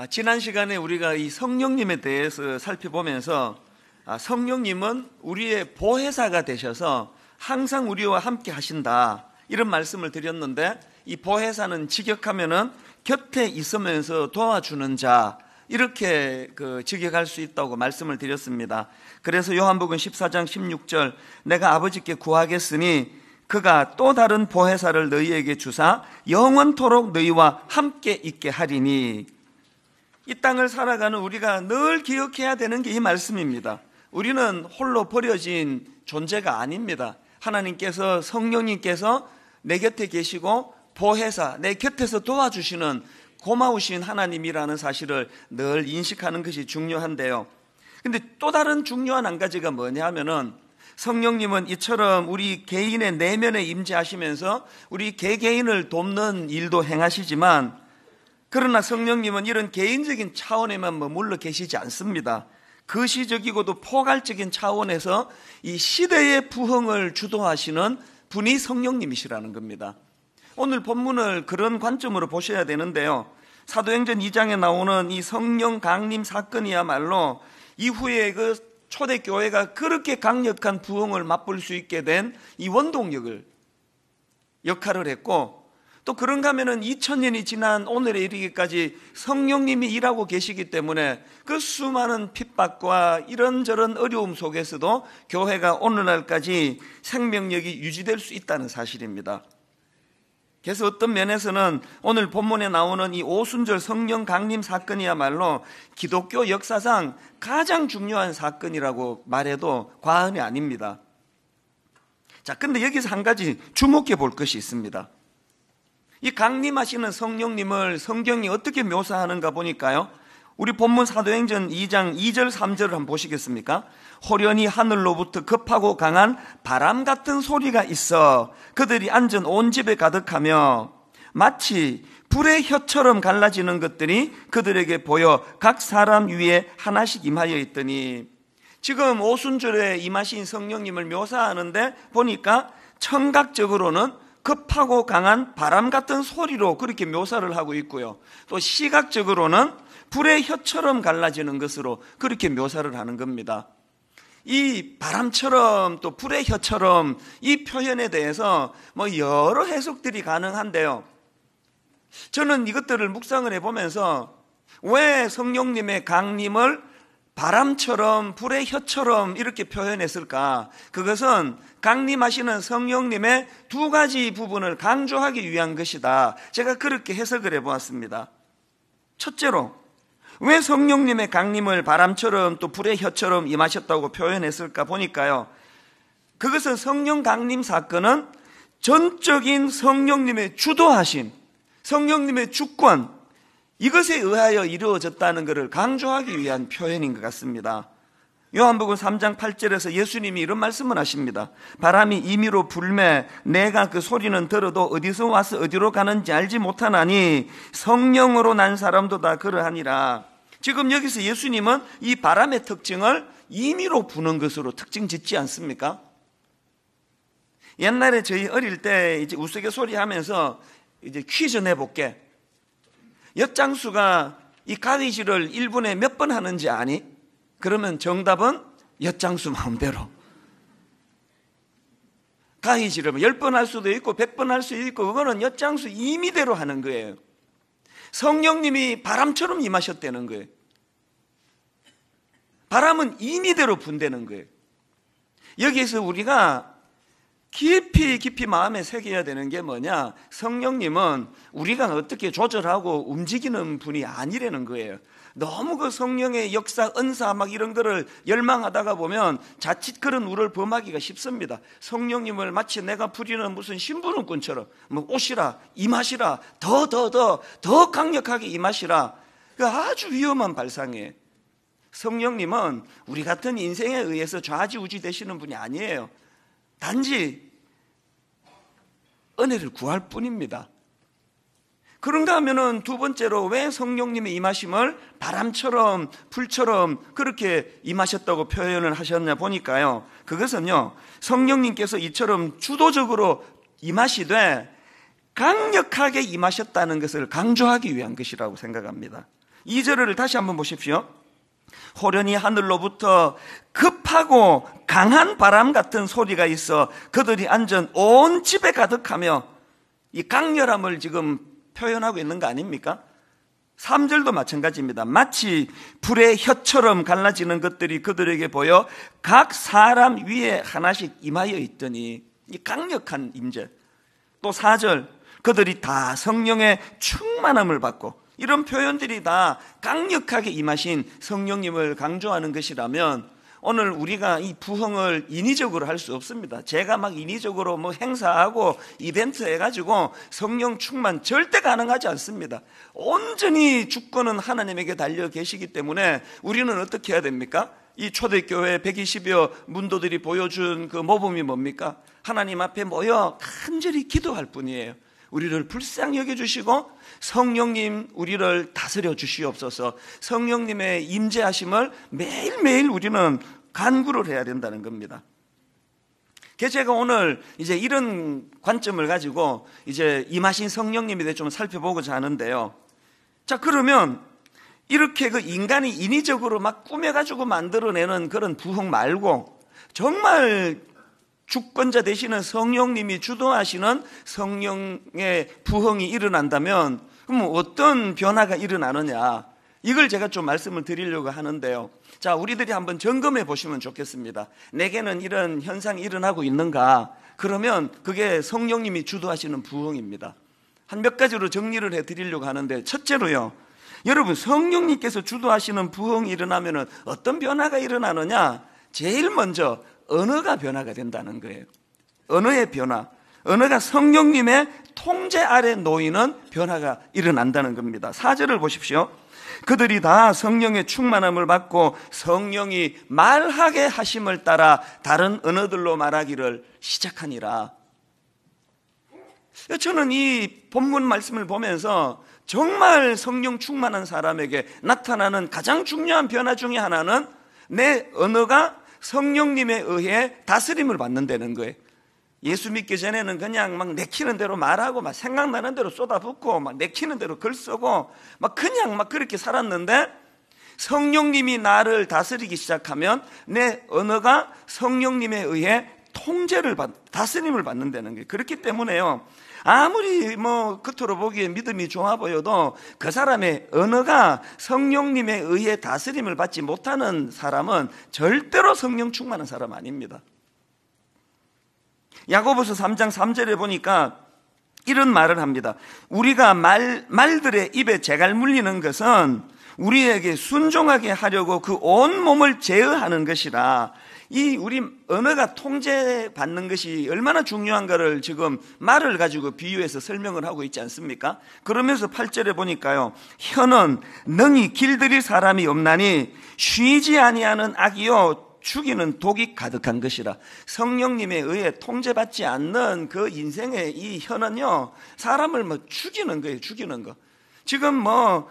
지난 시간에 우리가 이 성령님에 대해서 살펴보면서 성령님은 우리의 보혜사가 되셔서 항상 우리와 함께 하신다, 이런 말씀을 드렸는데, 이 보혜사는 직역하면은 곁에 있으면서 도와주는 자, 이렇게 직역할 수 있다고 말씀을 드렸습니다. 그래서 요한복음 14장 16절, 내가 아버지께 구하겠으니 그가 또 다른 보혜사를 너희에게 주사 영원토록 너희와 함께 있게 하리니. 이 땅을 살아가는 우리가 늘 기억해야 되는 게 이 말씀입니다. 우리는 홀로 버려진 존재가 아닙니다. 하나님께서, 성령님께서 내 곁에 계시고 보혜사, 내 곁에서 도와주시는 고마우신 하나님이라는 사실을 늘 인식하는 것이 중요한데요. 근데 또 다른 중요한 한 가지가 뭐냐 하면은, 성령님은 이처럼 우리 개인의 내면에 임재하시면서 우리 개개인을 돕는 일도 행하시지만, 그러나 성령님은 이런 개인적인 차원에만 머물러 계시지 않습니다. 거시적이고도 포괄적인 차원에서 이 시대의 부흥을 주도하시는 분이 성령님이시라는 겁니다. 오늘 본문을 그런 관점으로 보셔야 되는데요, 사도행전 2장에 나오는 이 성령 강림 사건이야말로 이후에 그 초대교회가 그렇게 강력한 부흥을 맛볼 수 있게 된 이 원동력을 역할을 했고, 또 그런가 하면은 2000년이 지난 오늘에 이르기까지 성령님이 일하고 계시기 때문에 그 수많은 핍박과 이런저런 어려움 속에서도 교회가 오늘날까지 생명력이 유지될 수 있다는 사실입니다. 그래서 어떤 면에서는 오늘 본문에 나오는 이 오순절 성령 강림 사건이야말로 기독교 역사상 가장 중요한 사건이라고 말해도 과언이 아닙니다. 자, 근데 여기서 한 가지 주목해 볼 것이 있습니다. 이 강림하시는 성령님을 성경이 어떻게 묘사하는가 보니까요, 우리 본문 사도행전 2장 2절 3절을 한번 보시겠습니까? 호련히 하늘로부터 급하고 강한 바람 같은 소리가 있어 그들이 앉은 온 집에 가득하며 마치 불의 혀처럼 갈라지는 것들이 그들에게 보여 각 사람 위에 하나씩 임하여 있더니, 지금 오순절에 임하신 성령님을 묘사하는데 보니까 청각적으로는 급하고 강한 바람 같은 소리로 그렇게 묘사를 하고 있고요, 또 시각적으로는 불의 혀처럼 갈라지는 것으로 그렇게 묘사를 하는 겁니다. 이 바람처럼 또 불의 혀처럼, 이 표현에 대해서 여러 해석들이 가능한데요, 저는 이것들을 묵상을 해보면서 왜 성령님의 강림을 바람처럼 불의 혀처럼 이렇게 표현했을까? 그것은 강림하시는 성령님의 두 가지 부분을 강조하기 위한 것이다, 제가 그렇게 해석을 해보았습니다. 첫째로, 왜 성령님의 강림을 바람처럼 또 불의 혀처럼 임하셨다고 표현했을까 보니까요, 그것은 성령 강림 사건은 전적인 성령님의 주도하심, 성령님의 주권, 이것에 의하여 이루어졌다는 것을 강조하기 위한 표현인 것 같습니다. 요한복음 3장 8절에서 예수님이 이런 말씀을 하십니다. 바람이 임의로 불매 내가 그 소리는 들어도 어디서 와서 어디로 가는지 알지 못하나니 성령으로 난 사람도 다 그러하니라. 지금 여기서 예수님은 이 바람의 특징을 임의로 부는 것으로 특징 짓지 않습니까? 옛날에 저희 어릴 때 이제 우스갯소리 하면서 이제 퀴즈 내볼게. 엿장수가 이 가위질을 1분에 몇 번 하는지 아니? 그러면 정답은 엿장수 마음대로. 가위질을 10번 할 수도 있고 100번 할 수도 있고, 그거는 엿장수 임의대로 하는 거예요. 성령님이 바람처럼 임하셨다는 거예요. 바람은 임의대로 분다는 거예요. 여기에서 우리가 깊이 마음에 새겨야 되는 게 뭐냐, 성령님은 우리가 어떻게 조절하고 움직이는 분이 아니라는 거예요. 너무 그 성령의 역사, 은사 이런 거를 열망하다가 보면 자칫 그런 우를 범하기가 쉽습니다. 성령님을 마치 내가 부리는 무슨 심부름꾼처럼 오시라, 임하시라, 더 강력하게 임하시라, 그 아주 위험한 발상이에요. 성령님은 우리 같은 인생에 의해서 좌지우지 되시는 분이 아니에요. 단지 은혜를 구할 뿐입니다. 그런가 하면은 두 번째로, 왜 성령님의 임하심을 바람처럼 불처럼 그렇게 임하셨다고 표현을 하셨냐 보니까요, 그것은요, 성령님께서 이처럼 주도적으로 임하시되 강력하게 임하셨다는 것을 강조하기 위한 것이라고 생각합니다. 2절을 다시 한번 보십시오. 호련히 하늘로부터 급하고 강한 바람 같은 소리가 있어 그들이 앉은 온 집에 가득하며, 이 강렬함을 지금 표현하고 있는 거 아닙니까? 3절도 마찬가지입니다. 마치 불의 혀처럼 갈라지는 것들이 그들에게 보여 각 사람 위에 하나씩 임하여 있더니, 이 강력한 임재. 또 4절, 그들이 다 성령의 충만함을 받고, 이런 표현들이 다 강력하게 임하신 성령님을 강조하는 것이라면 오늘 우리가 이 부흥을 인위적으로 할 수 없습니다. 제가 막 인위적으로 뭐 행사하고 이벤트 해가지고 성령 충만 절대 가능하지 않습니다. 온전히 주권은 하나님에게 달려 계시기 때문에 우리는 어떻게 해야 됩니까? 이 초대교회 120여 문도들이 보여준 그 모범이 뭡니까? 하나님 앞에 모여 간절히 기도할 뿐이에요. 우리를 불쌍히 여겨주시고 성령님 우리를 다스려 주시옵소서. 성령님의 임재하심을 매일매일 우리는 간구를 해야 된다는 겁니다. 그래서 제가 오늘 이제 이런 관점을 가지고 이제 임하신 성령님에 대해 좀 살펴보고자 하는데요. 자, 그러면 이렇게 그 인간이 인위적으로 막 꾸며가지고 만들어내는 그런 부흥 말고 정말 주권자 되시는 성령님이 주도하시는 성령의 부흥이 일어난다면 그럼 어떤 변화가 일어나느냐, 이걸 제가 좀 말씀을 드리려고 하는데요. 자, 우리들이 한번 점검해 보시면 좋겠습니다. 내게는 이런 현상이 일어나고 있는가? 그러면 그게 성령님이 주도하시는 부흥입니다. 한 몇 가지로 정리를 해드리려고 하는데, 첫째로요, 여러분 성령님께서 주도하시는 부흥이 일어나면 어떤 변화가 일어나느냐? 제일 먼저 언어가 변화가 된다는 거예요. 언어의 변화, 언어가 성령님의 통제 아래 놓이는 변화가 일어난다는 겁니다. 4절을 보십시오. 그들이 다 성령의 충만함을 받고 성령이 말하게 하심을 따라 다른 언어들로 말하기를 시작하니라. 저는 이 본문 말씀을 보면서 정말 성령 충만한 사람에게 나타나는 가장 중요한 변화 중에 하나는 내 언어가 성령님에 의해 다스림을 받는다는 거예요. 예수 믿기 전에는 그냥 막 내키는 대로 말하고 막 생각나는 대로 쏟아붓고 막 내키는 대로 글 쓰고 막 그냥 막 그렇게 살았는데, 성령님이 나를 다스리기 시작하면 내 언어가 성령님에 의해 다스림을 받는다는 거예요. 그렇기 때문에요, 아무리 뭐 겉으로 보기에 믿음이 좋아 보여도 그 사람의 언어가 성령님에 의해 다스림을 받지 못하는 사람은 절대로 성령 충만한 사람 아닙니다. 야고보서 3장 3절에 보니까 이런 말을 합니다. 우리가 말들의 입에 재갈 물리는 것은 우리에게 순종하게 하려고 그 온 몸을 제어하는 것이라. 이 우리 언어가 통제받는 것이 얼마나 중요한가를 지금 말을 가지고 비유해서 설명을 하고 있지 않습니까? 그러면서 8절에 보니까요, 혀는 능히 길들일 사람이 없나니 쉬지 아니하는 악이요 죽이는 독이 가득한 것이라. 성령님에 의해 통제받지 않는 그 인생의 이 혀는요, 사람을 뭐 죽이는 거예요. 죽이는 거. 지금 뭐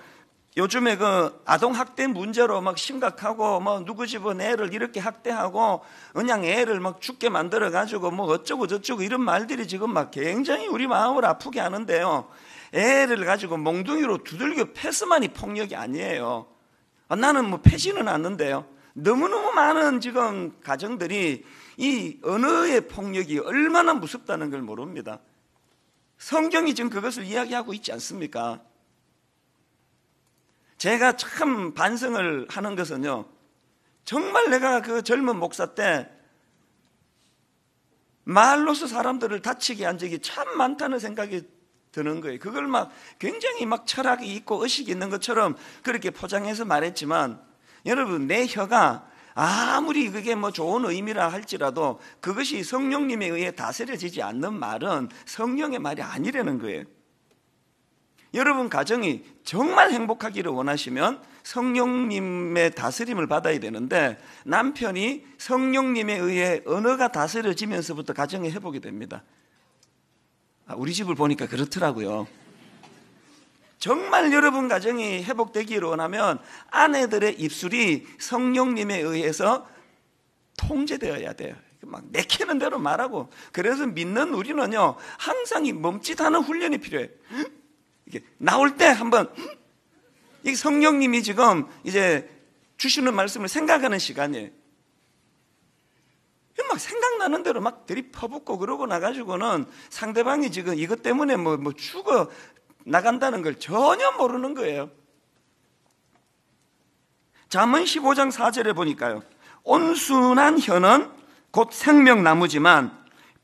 요즘에 그 아동학대 문제로 막 심각하고 뭐 누구 집은 애를 이렇게 학대하고 그냥 애를 막 죽게 만들어가지고 뭐 어쩌고 저쩌고 이런 말들이 지금 막 굉장히 우리 마음을 아프게 하는데요. 애를 가지고 몽둥이로 두들겨 패스만이 폭력이 아니에요. 나는 뭐 패지는 않는데요. 너무너무 많은 지금 가정들이 이 언어의 폭력이 얼마나 무섭다는 걸 모릅니다. 성경이 지금 그것을 이야기하고 있지 않습니까? 제가 참 반성을 하는 것은요, 정말 내가 그 젊은 목사 때 말로서 사람들을 다치게 한 적이 참 많다는 생각이 드는 거예요. 그걸 막 굉장히 막 철학이 있고 의식이 있는 것처럼 그렇게 포장해서 말했지만, 여러분, 내 혀가 아무리 그게 뭐 좋은 의미라 할지라도 그것이 성령님에 의해 다스려지지 않는 말은 성령의 말이 아니라는 거예요. 여러분 가정이 정말 행복하기를 원하시면 성령님의 다스림을 받아야 되는데, 남편이 성령님에 의해 언어가 다스려지면서부터 가정이 회복이 됩니다. 우리 집을 보니까 그렇더라고요. 정말 여러분 가정이 회복되기를 원하면 아내들의 입술이 성령님에 의해서 통제되어야 돼요. 막 내키는 대로 말하고. 그래서 믿는 우리는요, 항상 이 멈칫하는 훈련이 필요해요. 이게 나올 때 한번 이 성령님이 지금 이제 주시는 말씀을 생각하는 시간이에요. 막 생각나는 대로 막 들이퍼붓고 그러고 나가지고는 상대방이 지금 이것 때문에 뭐 죽어 나간다는 걸 전혀 모르는 거예요. 잠언 15장 4절에 보니까요, 온순한 혀는 곧 생명나무지만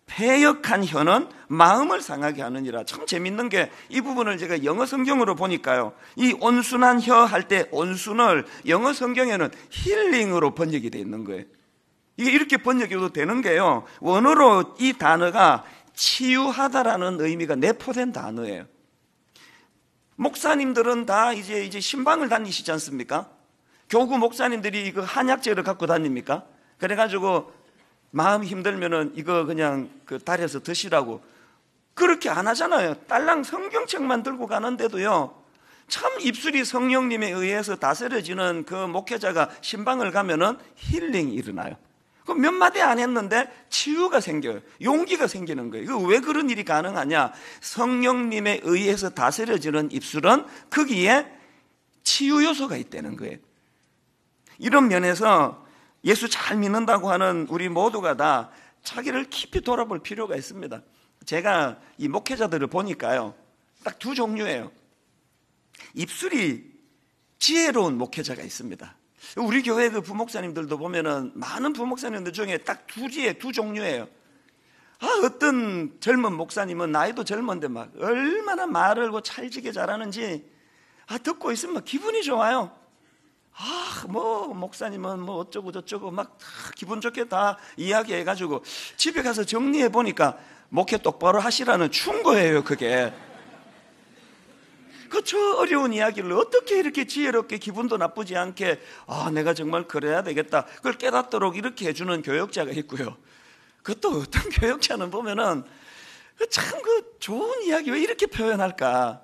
패역한 혀는 마음을 상하게 하느니라. 참 재밌는 게 이 부분을 제가 영어 성경으로 보니까요, 이 온순한 혀 할 때 온순을 영어 성경에는 힐링으로 번역이 되어 있는 거예요. 이게 이렇게 번역해도 되는 게요, 원어로 이 단어가 치유하다라는 의미가 내포된 단어예요. 목사님들은 다 이제 신방을 다니시지 않습니까? 교구 목사님들이 그 한약재를 갖고 다닙니까? 그래가지고 마음 힘들면은 이거 그냥 그 달여서 드시라고. 그렇게 안 하잖아요. 딸랑 성경책만 들고 가는데도요, 참 입술이 성령님에 의해서 다스려지는 그 목회자가 신방을 가면은 힐링이 일어나요. 그럼 몇 마디 안 했는데 치유가 생겨요. 용기가 생기는 거예요. 왜 그런 일이 가능하냐? 성령님에 의해서 다스려지는 입술은 거기에 치유 요소가 있다는 거예요. 이런 면에서 예수 잘 믿는다고 하는 우리 모두가 다 자기를 깊이 돌아볼 필요가 있습니다. 제가 이 목회자들을 보니까요, 딱 두 종류예요. 입술이 지혜로운 목회자가 있습니다. 우리 교회 그 부목사님들도 보면은 많은 부목사님들 중에 딱 두 종류예요. 어떤 젊은 목사님은 나이도 젊은데 막 얼마나 말을 찰지게 잘하는지 듣고 있으면 기분이 좋아요. 목사님은 뭐 어쩌고 저쩌고 막 기분 좋게 다 이야기해가지고 집에 가서 정리해 보니까 목회 똑바로 하시라는 충고예요, 그게. 저 어려운 이야기를 어떻게 이렇게 지혜롭게 기분도 나쁘지 않게 내가 정말 그래야 되겠다, 그걸 깨닫도록 이렇게 해주는 교역자가 있고요. 그것도 어떤 교역자는 보면은 참 그 좋은 이야기 왜 이렇게 표현할까?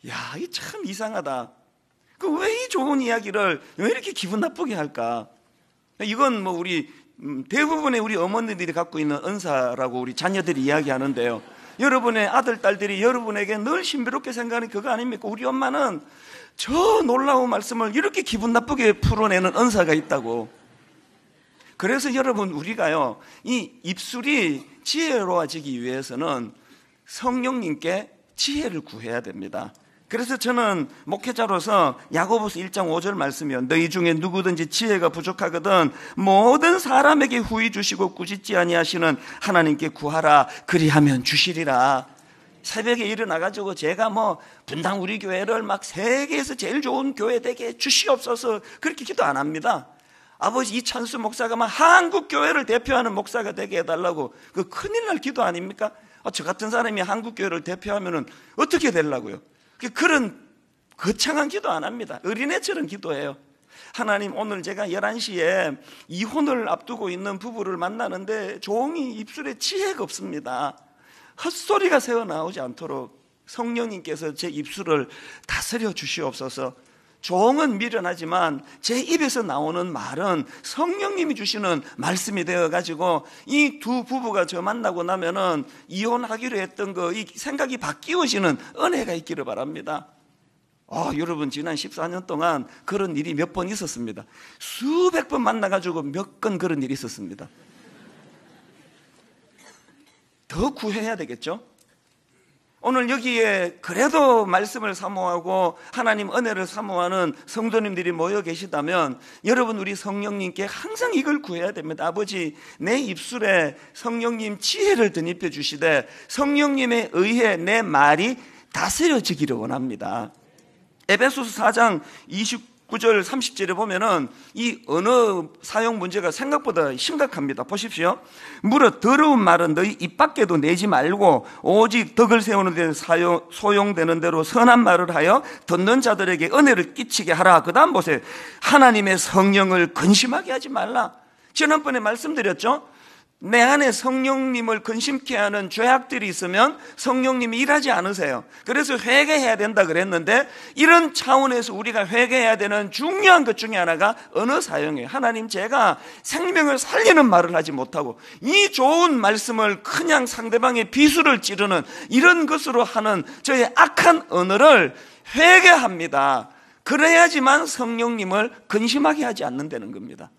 야, 이 참 이상하다. 왜 이 좋은 이야기를 왜 이렇게 기분 나쁘게 할까? 이건 뭐 우리 대부분의 우리 어머니들이 갖고 있는 은사라고 우리 자녀들이 이야기하는데요, 여러분의 아들, 딸들이 여러분에게 늘 신비롭게 생각하는 그거 아닙니까? 우리 엄마는 저 놀라운 말씀을 이렇게 기분 나쁘게 풀어내는 은사가 있다고. 그래서 여러분, 우리가요, 이 입술이 지혜로워지기 위해서는 성령님께 지혜를 구해야 됩니다. 그래서 저는 목회자로서 야고보서 1장 5절 말씀이요, 너희 중에 누구든지 지혜가 부족하거든 모든 사람에게 후히 주시고 꾸짖지 아니하시는 하나님께 구하라, 그리하면 주시리라. 새벽에 일어나가지고 제가 분당 우리 교회를 막 세계에서 제일 좋은 교회 되게 주시옵소서 그렇게 기도 안 합니다. 아버지 이찬수 목사가 막 한국 교회를 대표하는 목사가 되게 해달라고, 그 큰일 날 기도 아닙니까? 저 같은 사람이 한국 교회를 대표하면은 어떻게 되려고요? 그런 거창한 기도 안 합니다. 어린애처럼 기도해요. 하나님, 오늘 제가 11시에 이혼을 앞두고 있는 부부를 만나는데 종이 입술에 지혜가 없습니다. 헛소리가 새어나오지 않도록 성령님께서 제 입술을 다스려 주시옵소서. 종은 미련하지만 제 입에서 나오는 말은 성령님이 주시는 말씀이 되어가지고 이 두 부부가 저 만나고 나면은 이혼하기로 했던 이 생각이 바뀌어지는 은혜가 있기를 바랍니다. 여러분, 지난 14년 동안 그런 일이 몇 번 있었습니다. 수백 번 만나가지고 몇 건 그런 일이 있었습니다. 더 구해야 되겠죠? 오늘 여기에 그래도 말씀을 사모하고 하나님 은혜를 사모하는 성도님들이 모여 계시다면 여러분, 우리 성령님께 항상 이걸 구해야 됩니다. 아버지, 내 입술에 성령님 지혜를 덧입혀 주시되 성령님에 의해 내 말이 다스려지기를 원합니다. 에베소서 4장 29절 30절에 보면은 이 언어 사용 문제가 생각보다 심각합니다. 보십시오. 무릇 더러운 말은 너희 입 밖에도 내지 말고 오직 덕을 세우는 데 소용되는 대로 선한 말을 하여 듣는 자들에게 은혜를 끼치게 하라. 그 다음 보세요. 하나님의 성령을 근심하게 하지 말라. 지난번에 말씀드렸죠. 내 안에 성령님을 근심케 하는 죄악들이 있으면 성령님이 일하지 않으세요. 그래서 회개해야 된다 그랬는데, 이런 차원에서 우리가 회개해야 되는 중요한 것 중에 하나가 언어 사용이에요. 하나님, 제가 생명을 살리는 말을 하지 못하고 이 좋은 말씀을 그냥 상대방의 비수를 찌르는 이런 것으로 하는 저의 악한 언어를 회개합니다. 그래야지만 성령님을 근심하게 하지 않는다는 겁니다.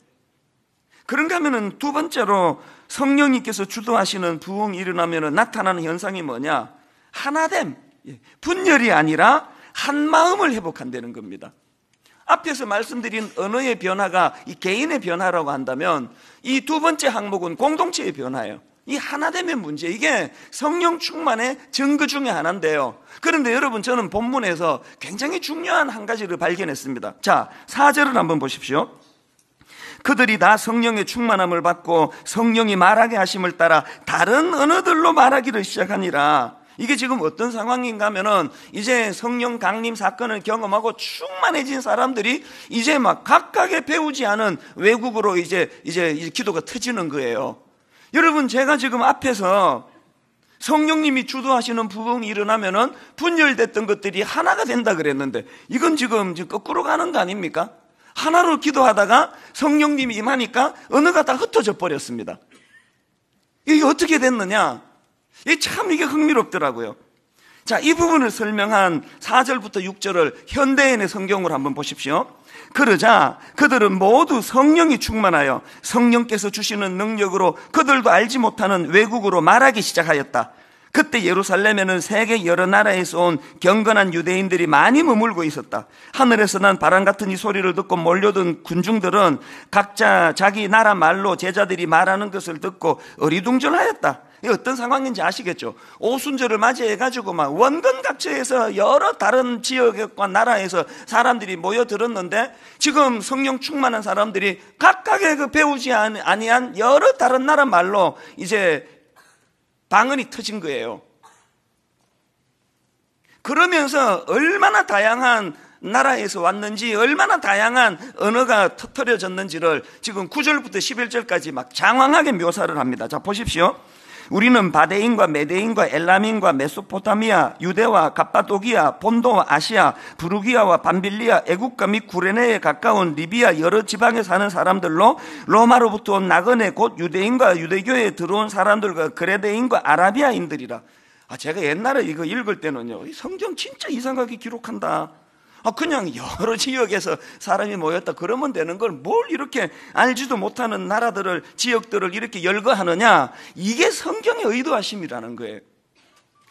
그런가 하면은 두 번째로 성령님께서 주도하시는 부흥이 일어나면 나타나는 현상이 뭐냐? 하나됨, 분열이 아니라 한 마음을 회복한다는 겁니다. 앞에서 말씀드린 언어의 변화가 이 개인의 변화라고 한다면, 이 두 번째 항목은 공동체의 변화예요. 이 하나됨의 문제, 이게 성령 충만의 증거 중에 하나인데요. 그런데 여러분, 저는 본문에서 굉장히 중요한 한 가지를 발견했습니다. 자, 4절을 한번 보십시오. 그들이 다 성령의 충만함을 받고 성령이 말하게 하심을 따라 다른 언어들로 말하기를 시작하니라. 이게 지금 어떤 상황인가 하면은, 이제 성령 강림 사건을 경험하고 충만해진 사람들이 이제 막 각각의 배우지 않은 외국어로 이제 기도가 터지는 거예요. 여러분, 제가 지금 앞에서 성령님이 주도하시는 부흥이 일어나면은 분열됐던 것들이 하나가 된다 그랬는데, 이건 지금 거꾸로 가는 거 아닙니까? 하나로 기도하다가 성령님이 임하니까 언어가 다 흩어져 버렸습니다. 이게 어떻게 됐느냐? 이게 참 흥미롭더라고요. 자, 이 부분을 설명한 4절부터 6절을 현대인의 성경으로 한번 보십시오. 그러자 그들은 모두 성령이 충만하여 성령께서 주시는 능력으로 그들도 알지 못하는 외국어로 말하기 시작하였다. 그때 예루살렘에는 세계 여러 나라에서 온 경건한 유대인들이 많이 머물고 있었다. 하늘에서 난 바람 같은 이 소리를 듣고 몰려든 군중들은 각자 자기 나라 말로 제자들이 말하는 것을 듣고 어리둥절하였다. 이게 어떤 상황인지 아시겠죠? 오순절을 맞이해가지고 막 원근각처에서 여러 다른 지역과 나라에서 사람들이 모여들었는데, 지금 성령 충만한 사람들이 각각의 그 배우지 아니한 여러 다른 나라 말로 이제 방언이 터진 거예요. 그러면서 얼마나 다양한 나라에서 왔는지, 얼마나 다양한 언어가 터뜨려졌는지를 지금 9절부터 11절까지 막 장황하게 묘사를 합니다. 자, 보십시오. 우리는 바데인과 메데인과 엘람인과 메소포타미아, 유대와 갑바도기아, 본도와 아시아, 부르기아와 밤빌리아, 애국과 및 구레네에 가까운 리비아 여러 지방에 사는 사람들로 로마로부터 온 나그네 곧 유대인과 유대교에 들어온 사람들과 그레데인과 아라비아인들이라. 제가 옛날에 이거 읽을 때는요, 이 성경 진짜 이상하게 기록한다. 그냥 여러 지역에서 사람이 모였다 그러면 되는 걸 뭘 이렇게 알지도 못하는 나라들을, 지역들을 이렇게 열거하느냐. 이게 성경의 의도하심이라는 거예요.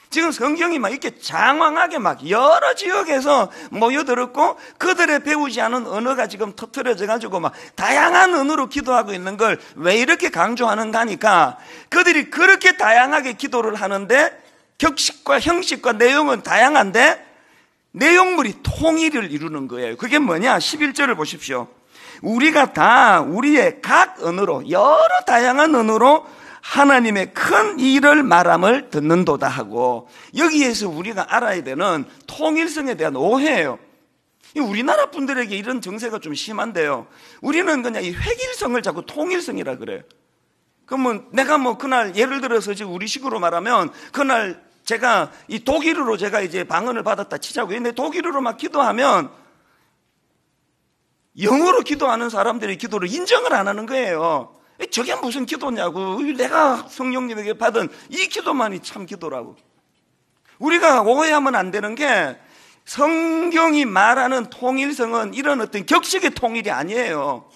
지금 성경이 막 이렇게 장황하게 막 여러 지역에서 모여들었고, 그들의 배우지 않은 언어가 지금 터트려져 가지고 막 다양한 언어로 기도하고 있는 걸 왜 이렇게 강조하는가 하니까, 그들이 그렇게 다양하게 기도를 하는데 격식과 형식과 내용은 다양한데 내용물이 통일을 이루는 거예요. 그게 뭐냐? 11절을 보십시오. 우리가 다 우리의 각 언어로, 여러 다양한 언어로 하나님의 큰 일을 말함을 듣는도다 하고, 여기에서 우리가 알아야 되는 통일성에 대한 오해예요. 우리나라 분들에게 이런 정세가 좀 심한데요, 우리는 그냥 이 획일성을 자꾸 통일성이라 그래요. 그러면 내가 그날 예를 들어서 지금 우리식으로 말하면, 그날 제가 이 독일어로 제가 이제 방언을 받았다 치자고요. 근데 독일어로 막 기도하면 영어로 기도하는 사람들의 기도를 인정을 안 하는 거예요. 저게 무슨 기도냐고. 내가 성령님에게 받은 이 기도만이 참 기도라고. 우리가 오해하면 안 되는 게, 성경이 말하는 통일성은 이런 어떤 격식의 통일이 아니에요.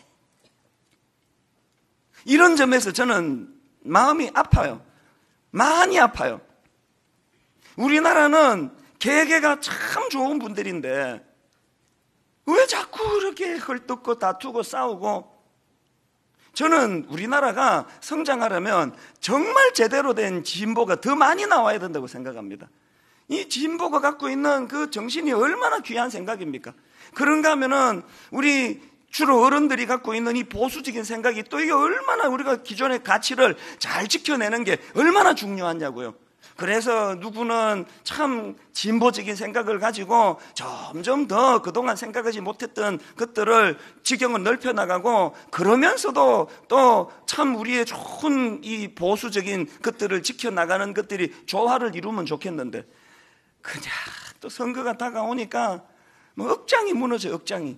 이런 점에서 저는 마음이 아파요. 많이 아파요. 우리나라는 개개가 참 좋은 분들인데 왜 자꾸 그렇게 헐뜯고 다투고 싸우고. 저는 우리나라가 성장하려면 정말 제대로 된 진보가 더 많이 나와야 된다고 생각합니다. 이 진보가 갖고 있는 그 정신이 얼마나 귀한 생각입니까? 그런가 하면은 우리 주로 어른들이 갖고 있는 이 보수적인 생각이 또 이게 얼마나 우리가 기존의 가치를 잘 지켜내는 게 얼마나 중요하냐고요. 그래서 누구는 참 진보적인 생각을 가지고 점점 더 그동안 생각하지 못했던 것들을 지경을 넓혀나가고, 그러면서도 또 참 우리의 좋은 이 보수적인 것들을 지켜나가는 것들이 조화를 이루면 좋겠는데, 그냥 또 선거가 다가오니까 뭐 억장이 무너져요. 억장이.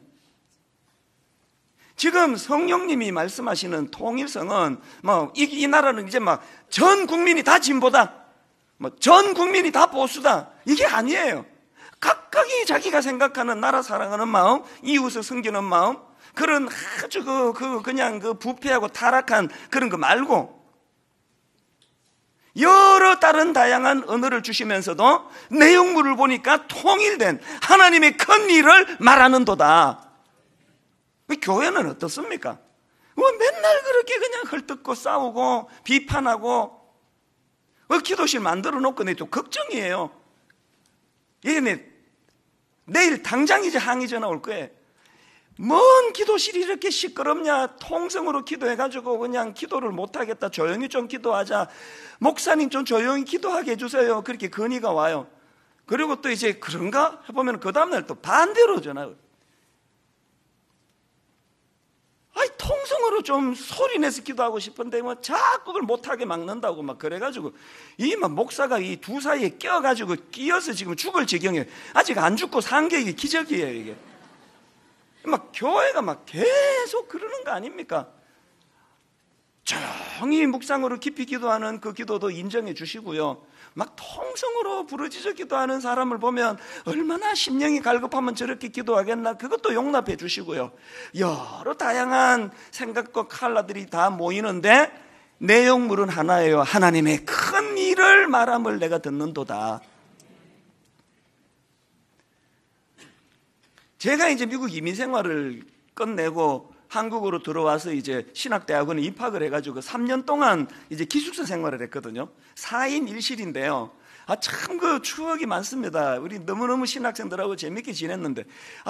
지금 성령님이 말씀하시는 통일성은 뭐 이 나라는 이제 막 전 국민이 다 진보다, 뭐 전 국민이 다 보수다, 이게 아니에요. 각각이 자기가 생각하는 나라 사랑하는 마음, 이웃을 섬기는 마음, 그런 아주 그냥 부패하고 타락한 그런 거 말고, 여러 다른 다양한 언어를 주시면서도 내용물을 보니까 통일된 하나님의 큰 일을 말하는도다. 교회는 어떻습니까? 맨날 그렇게 그냥 헐뜯고 싸우고 비판하고, 기도실 만들어 놓고 내 좀 걱정이에요. 이게 내일 당장 이제 항의 전화 올 거예요. 뭔 기도실이 이렇게 시끄럽냐, 통성으로 기도해가지고 그냥 기도를 못하겠다, 조용히 좀 기도하자, 목사님 좀 조용히 기도하게 해주세요, 그렇게 건의가 와요. 그리고 또 이제 그런가 해보면 그 다음날 또 반대로 전화. 통성으로 좀 소리내서 기도하고 싶은데 뭐 자꾸 그걸 못하게 막는다고 막 그래가지고, 이 막 목사가 이 두 사이에 껴가지고 끼어서 지금 죽을 지경이에요. 아직 안 죽고 산 게 이게 기적이에요. 이게 막 교회가 막 계속 그러는 거 아닙니까? 조용히 묵상으로 깊이 기도하는 그 기도도 인정해 주시고요, 막 통성으로 부르짖어 기도하는 사람을 보면 얼마나 심령이 갈급하면 저렇게 기도하겠나, 그것도 용납해 주시고요, 여러 다양한 생각과 칼라들이 다 모이는데 내용물은 하나예요. 하나님의 큰 일을 말함을 내가 듣는도다. 제가 이제 미국 이민 생활을 끝내고 한국으로 들어와서 이제 신학대학원에 입학을 해가지고 3년 동안 이제 기숙사 생활을 했거든요. 4인 1실인데요. 참 그 추억이 많습니다. 우리 너무너무 신학생들하고 재밌게 지냈는데,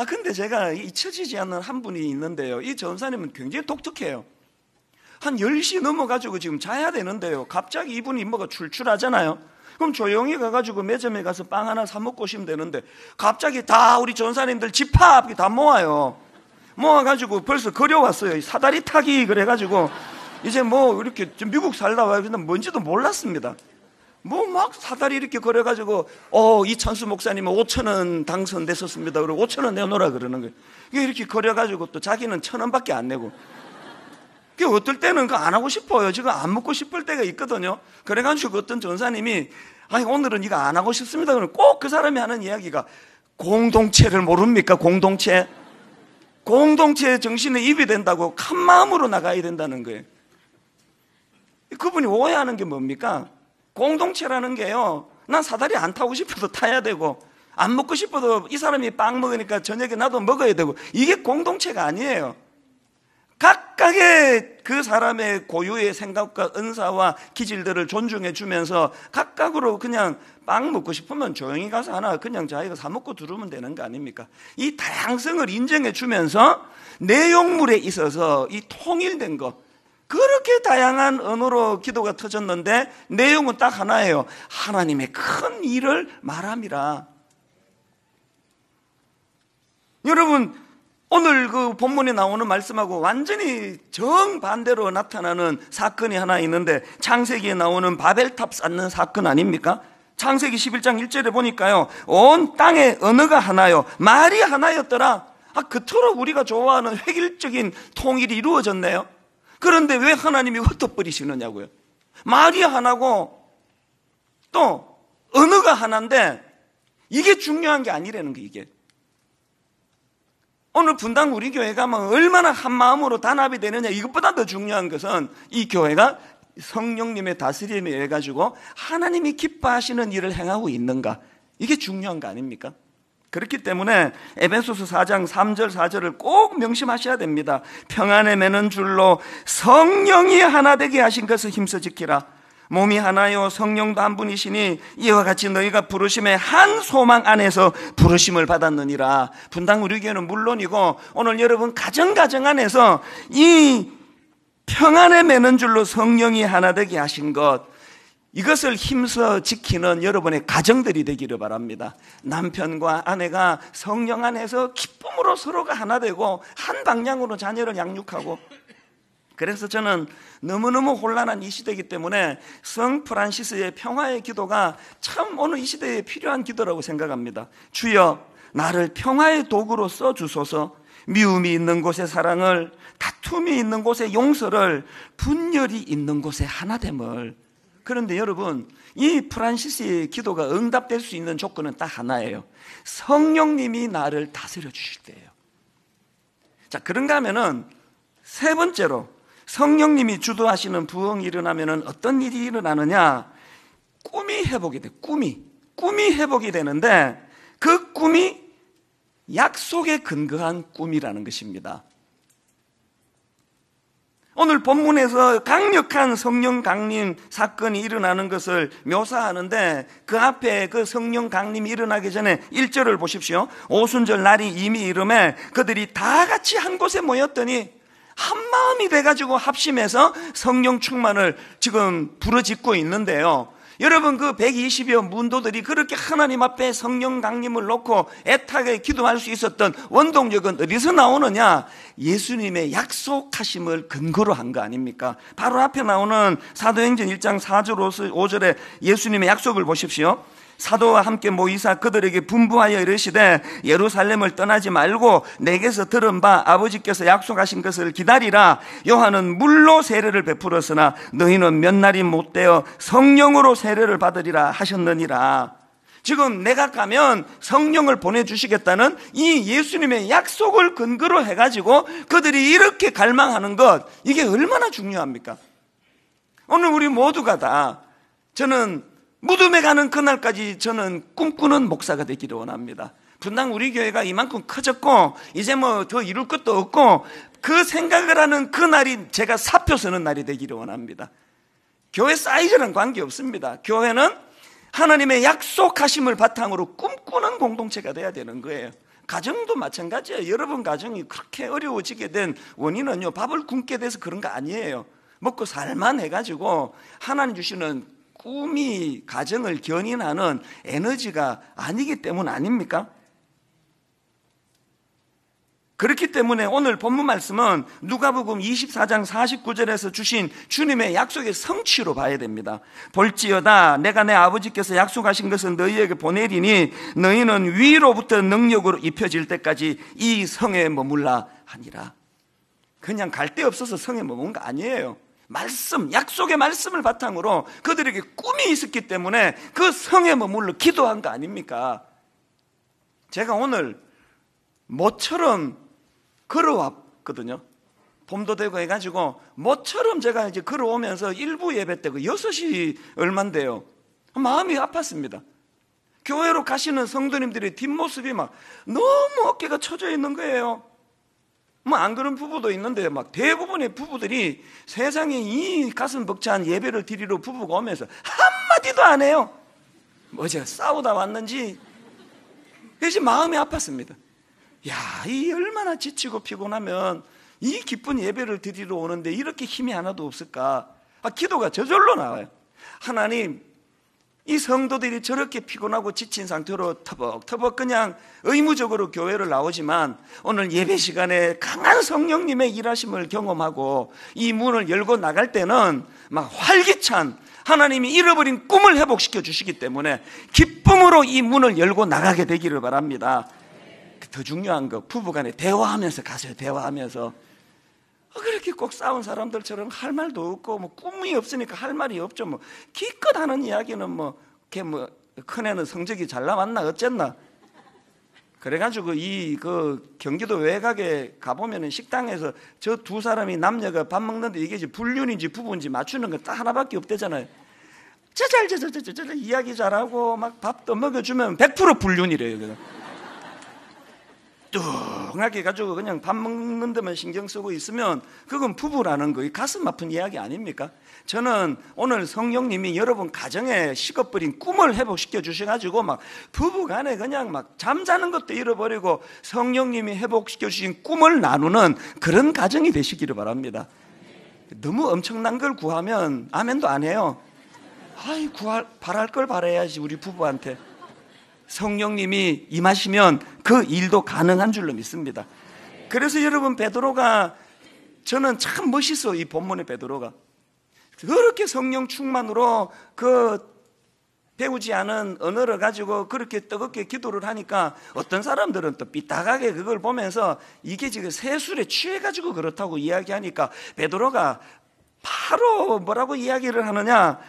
근데 제가 잊혀지지 않는 한 분이 있는데요. 이 전사님은 굉장히 독특해요. 한 10시 넘어가지고 지금 자야 되는데요, 갑자기 이분이 뭐가 출출하잖아요. 그럼 조용히 가가지고 매점에 가서 빵 하나 사 먹고 오시면 되는데, 갑자기 다 우리 전사님들 집합이 다 모아요. 모아가지고 벌써 거려왔어요. 사다리 타기 그래가지고 이제 뭐 이렇게 미국 살다 와요. 근데 뭔지도 몰랐습니다. 뭐 막 사다리 이렇게 걸어가지고 이찬수 목사님은 5,000원 당선됐었습니다. 그리고 5,000원 내놓으라 그러는 거예요. 이렇게 걸어가지고 또 자기는 1,000원밖에 안 내고. 어떨 때는 안 하고 싶어요. 지금 안 먹고 싶을 때가 있거든요. 그래가지고 어떤 전사님이 오늘은 이거 안 하고 싶습니다. 그러면 꼭 그 사람이 하는 이야기가, 공동체를 모릅니까? 공동체 정신에 입이 된다고 큰 마음으로 나가야 된다는 거예요. 그분이 오해하는 게 뭡니까? 공동체라는 게요, 난 사다리 안 타고 싶어도 타야 되고, 안 먹고 싶어도 이 사람이 빵 먹으니까 저녁에 나도 먹어야 되고, 이게 공동체가 아니에요. 각각의 그 사람의 고유의 생각과 은사와 기질들을 존중해 주면서 각각으로 그냥 빵 먹고 싶으면 조용히 가서 하나 그냥 자기가 사 먹고 들으면 되는 거 아닙니까? 이 다양성을 인정해 주면서 내용물에 있어서 이 통일된 것, 그렇게 다양한 언어로 기도가 터졌는데 내용은 딱 하나예요. 하나님의 큰 일을 말함이라. 여러분, 오늘 그 본문에 나오는 말씀하고 완전히 정반대로 나타나는 사건이 하나 있는데, 창세기에 나오는 바벨탑 쌓는 사건 아닙니까? 창세기 11장 1절에 보니까요, 온 땅의 언어가 하나요, 말이 하나였더라. 그토록 우리가 좋아하는 획일적인 통일이 이루어졌네요. 그런데 왜 하나님이 흩어버리시느냐고요. 말이 하나고 또 언어가 하나인데 이게 중요한 게 아니라는 거. 이게 오늘 분당 우리 교회가 뭐 얼마나 한 마음으로 단합이 되느냐, 이것보다 더 중요한 것은 이 교회가 성령님의 다스림에 의해 가지고 하나님이 기뻐하시는 일을 행하고 있는가, 이게 중요한 거 아닙니까? 그렇기 때문에 에베소서 4장 3절 4절을 꼭 명심하셔야 됩니다. 평안에 매는 줄로 성령이 하나 되게 하신 것을 힘써 지키라. 몸이 하나요 성령도 한 분이시니 이와 같이 너희가 부르심의 한 소망 안에서 부르심을 받았느니라. 분당 우리 교회는 물론이고 오늘 여러분 가정 안에서 이 평안에 매는 줄로 성령이 하나 되게 하신 것, 이것을 힘써 지키는 여러분의 가정들이 되기를 바랍니다. 남편과 아내가 성령 안에서 기쁨으로 서로가 하나 되고 한 방향으로 자녀를 양육하고, 그래서 저는 너무너무 혼란한 이 시대이기 때문에 성 프란시스의 평화의 기도가 참 오늘 이 시대에 필요한 기도라고 생각합니다. 주여, 나를 평화의 도구로 써주소서. 미움이 있는 곳에 사랑을, 다툼이 있는 곳에 용서를, 분열이 있는 곳에 하나됨을. 그런데 여러분, 이 프란시스의 기도가 응답될 수 있는 조건은 딱 하나예요. 성령님이 나를 다스려 주실 때예요. 자, 그런가 하면은 세 번째로, 성령님이 주도하시는 부흥이 일어나면은 어떤 일이 일어나느냐? 꿈이 회복이 돼. 꿈이 회복이 되는데, 그 꿈이 약속에 근거한 꿈이라는 것입니다. 오늘 본문에서 강력한 성령 강림 사건이 일어나는 것을 묘사하는데, 그 앞에 그 성령 강림이 일어나기 전에 1절을 보십시오. 오순절 날이 이미 이르매 그들이 다 같이 한 곳에 모였더니 한 마음이 돼가지고 합심해서 성령 충만을 지금 부르짖고 있는데요. 여러분, 그 120여 문도들이 그렇게 하나님 앞에 성령 강림을 놓고 애타게 기도할 수 있었던 원동력은 어디서 나오느냐? 예수님의 약속하심을 근거로 한 거 아닙니까? 바로 앞에 나오는 사도행전 1장 4절 5절에 예수님의 약속을 보십시오. 사도와 함께 모이사 그들에게 분부하여 이르시되 예루살렘을 떠나지 말고 내게서 들은 바 아버지께서 약속하신 것을 기다리라. 요한은 물로 세례를 베풀었으나 너희는 몇 날이 못되어 성령으로 세례를 받으리라 하셨느니라. 지금 내가 가면 성령을 보내주시겠다는 이 예수님의 약속을 근거로 해가지고 그들이 이렇게 갈망하는 것, 이게 얼마나 중요합니까? 오늘 우리 모두가 다, 저는 무덤에 가는 그날까지 저는 꿈꾸는 목사가 되기를 원합니다. 분당 우리 교회가 이만큼 커졌고 이제 뭐 더 이룰 것도 없고, 그 생각을 하는 그날이 제가 사표 서는 날이 되기를 원합니다. 교회 사이즈는 관계없습니다. 교회는 하나님의 약속하심을 바탕으로 꿈꾸는 공동체가 돼야 되는 거예요. 가정도 마찬가지예요. 여러분 가정이 그렇게 어려워지게 된 원인은요, 밥을 굶게 돼서 그런 거 아니에요. 먹고 살만 해가지고 하나님 주시는 꿈이 가정을 견인하는 에너지가 아니기 때문 아닙니까? 그렇기 때문에 오늘 본문 말씀은 누가복음 24장 49절에서 주신 주님의 약속의 성취로 봐야 됩니다. 볼지어다 내가 내 아버지께서 약속하신 것은 너희에게 보내리니 너희는 위로부터 능력으로 입혀질 때까지 이 성에 머물라 하니라. 그냥 갈 데 없어서 성에 머문 거 아니에요. 말씀, 약속의 말씀을 바탕으로 그들에게 꿈이 있었기 때문에 그 성에 머물러 기도한 거 아닙니까? 제가 오늘 모처럼 걸어왔거든요. 봄도 되고 해가지고 모처럼 제가 이제 걸어오면서 일부 예배 때 그 6시 얼만데요. 마음이 아팠습니다. 교회로 가시는 성도님들의 뒷모습이 막 너무 어깨가 처져 있는 거예요. 뭐 안 그런 부부도 있는데 막 대부분의 부부들이 세상에 이 가슴 벅찬 예배를 드리러 부부가 오면서 한마디도 안 해요. 어제 싸우다 왔는지. 그래서 마음이 아팠습니다. 야, 이 얼마나 지치고 피곤하면 이 기쁜 예배를 드리러 오는데 이렇게 힘이 하나도 없을까? 기도가 저절로 나와요. 하나님, 이 성도들이 저렇게 피곤하고 지친 상태로 터벅터벅 그냥 의무적으로 교회를 나오지만 오늘 예배 시간에 강한 성령님의 일하심을 경험하고 이 문을 열고 나갈 때는 막 활기찬 하나님이 잃어버린 꿈을 회복시켜 주시기 때문에 기쁨으로 이 문을 열고 나가게 되기를 바랍니다. 더 중요한 거, 부부간에 대화하면서 가세요. 대화하면서. 그렇게 꼭 싸운 사람들처럼 할 말도 없고 뭐 꿈이 없으니까 할 말이 없죠. 뭐 기껏 하는 이야기는 큰애는 성적이 잘 나왔나 어쨌나. 그래가지고 그 경기도 외곽에 가보면은 식당에서 저 두 사람이 남녀가 밥 먹는데 이게 불륜인지 부부인지 맞추는 거 딱 하나밖에 없대잖아요. 저절 이야기 잘하고 막 밥도 먹여주면 100% 불륜이래요. 뚱하게 가지고 그냥 밥 먹는 데만 신경 쓰고 있으면 그건 부부라는 거, 가슴 아픈 이야기 아닙니까? 저는 오늘 성령님이 여러분 가정에 식어버린 꿈을 회복시켜 주셔가지고 막 부부간에 그냥 막 잠자는 것도 잃어버리고 성령님이 회복시켜 주신 꿈을 나누는 그런 가정이 되시기를 바랍니다. 너무 엄청난 걸 구하면 아멘도 안 해요. 아이, 바랄 걸 바라야지, 우리 부부한테. 성령님이 임하시면 그 일도 가능한 줄로 믿습니다. 그래서 여러분, 베드로가, 저는 참 멋있어, 이 본문의 베드로가. 그렇게 성령 충만으로 배우지 않은 언어를 가지고 그렇게 뜨겁게 기도를 하니까 어떤 사람들은 또 삐딱하게 그걸 보면서 이게 지금 세술에 취해가지고 그렇다고 이야기하니까 베드로가 바로 뭐라고 이야기를 하느냐.